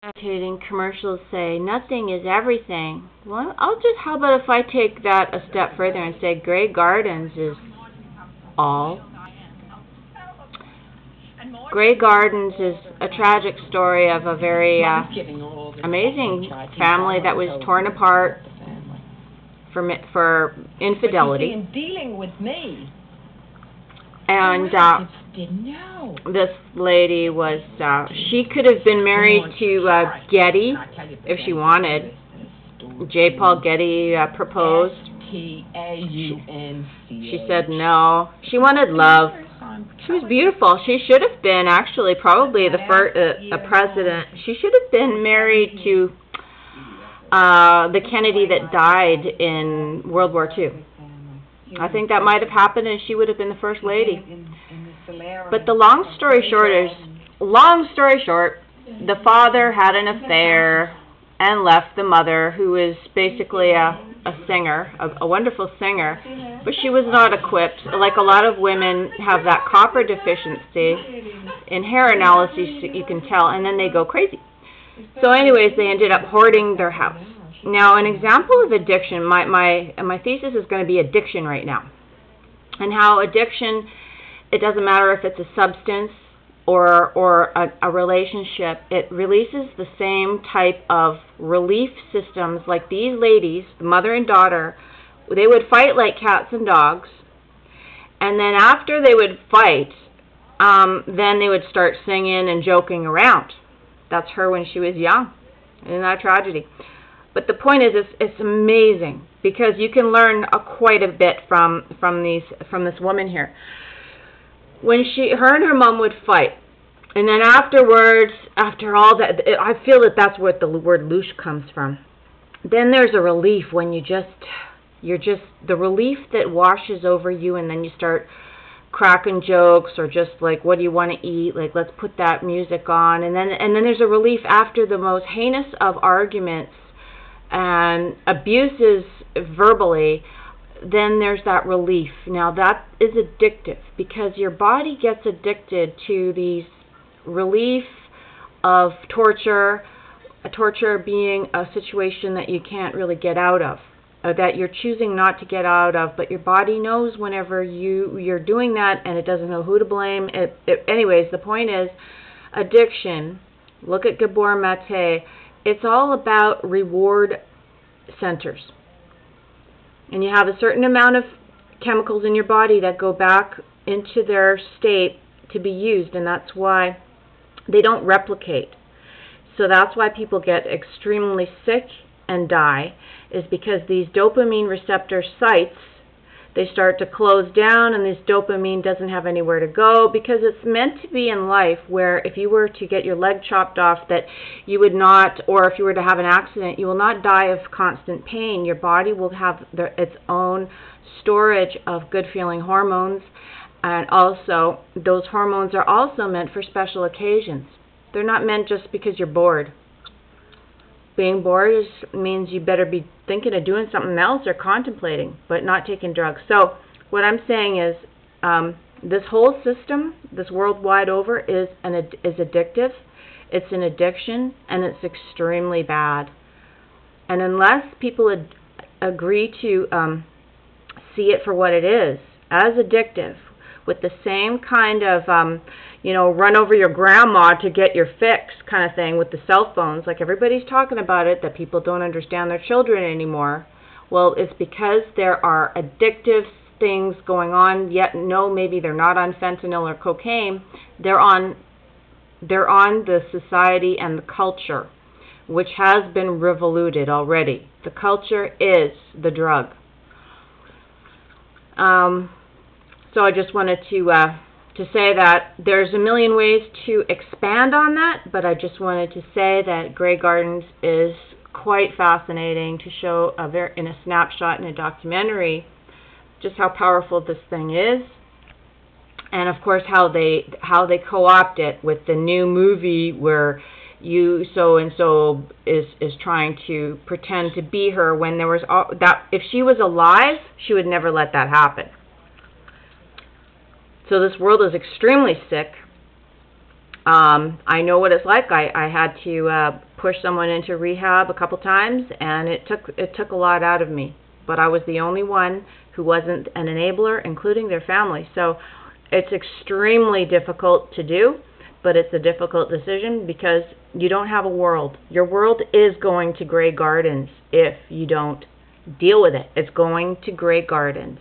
Meditating commercials say nothing is everything. Well, how about if I take that a step further and say Grey Gardens is all? Grey Gardens is a tragic story of a very amazing family that was torn apart for infidelity. And this lady was, she could have been married to Getty if she wanted. J. Paul Getty proposed. s.t.a.u.n.c.h. She said no. She wanted love. She was beautiful. She should have been actually probably the first a president. She should have been married to the Kennedy that died in World War II. I think that might have happened, and she would have been the first lady. But the long story short, the father had an affair and left the mother, who was basically a singer, a wonderful singer, but she was not equipped. Like a lot of women have that copper deficiency. In hair analysis, you can tell, and then they go crazy. So anyways, they ended up hoarding their house. Now, an example of addiction, my thesis is going to be addiction right now. And how addiction, it doesn't matter if it's a substance or a relationship, it releases the same type of relief systems. Like these ladies, the mother and daughter, they would fight like cats and dogs. And then after they would fight, then they would start singing and joking around. That's her when she was young. Isn't that a tragedy? But the point is, it's amazing because you can learn quite a bit from this woman here. When her and her mom would fight, and then afterwards, after all that, I feel that that's where the word louche comes from. Then there's a relief when you're just the relief that washes over you, and then you start cracking jokes or just like, what do you want to eat? Like, let's put that music on, and then there's a relief after the most heinous of arguments and abuses verbally. Then there's that relief. Now that is addictive because your body gets addicted to these relief of torture, torture being a situation that you can't really get out of, or that you're choosing not to get out of, but your body knows whenever you're doing that, and it doesn't know who to blame. Anyways, the point is, addiction, look at Gabor Mate, it's all about reward centers. And you have a certain amount of chemicals in your body that go back into their state to be used, and that's why they don't replicate. So that's why people get extremely sick and die, is because these dopamine receptor sites, they start to close down, and this dopamine doesn't have anywhere to go, because it's meant to be in life where if you were to get your leg chopped off, that you would not, or if you were to have an accident, you will not die of constant pain. Your body will have its own storage of good feeling hormones, and also those hormones are also meant for special occasions. They're not meant just because you're bored. Being bored means you better be thinking of doing something else or contemplating, but not taking drugs. So what I'm saying is this whole system, this worldwide over, is addictive. It's an addiction, and it's extremely bad. And unless people agree to see it for what it is, as addictive, with the same kind of run over your grandma to get your fix kind of thing with the cell phones. Like everybody's talking about it, that people don't understand their children anymore. Well, it's because there are addictive things going on, yet no, maybe they're not on fentanyl or cocaine. They're on the society and the culture, which has been revoluted already. The culture is the drug. So I just wanted to say that there's a million ways to expand on that, but I just wanted to say that Grey Gardens is quite fascinating to show in a snapshot in a documentary just how powerful this thing is, and of course how they co-opt it with the new movie where so and so is trying to pretend to be her, when there was that if she was alive, she would never let that happen. So this world is extremely sick, I know what it's like. I had to push someone into rehab a couple times, and it took a lot out of me. But I was the only one who wasn't an enabler, including their family. So it's extremely difficult to do, but it's a difficult decision because you don't have a world. Your world is going to gray gardens if you don't deal with it. It's going to gray gardens.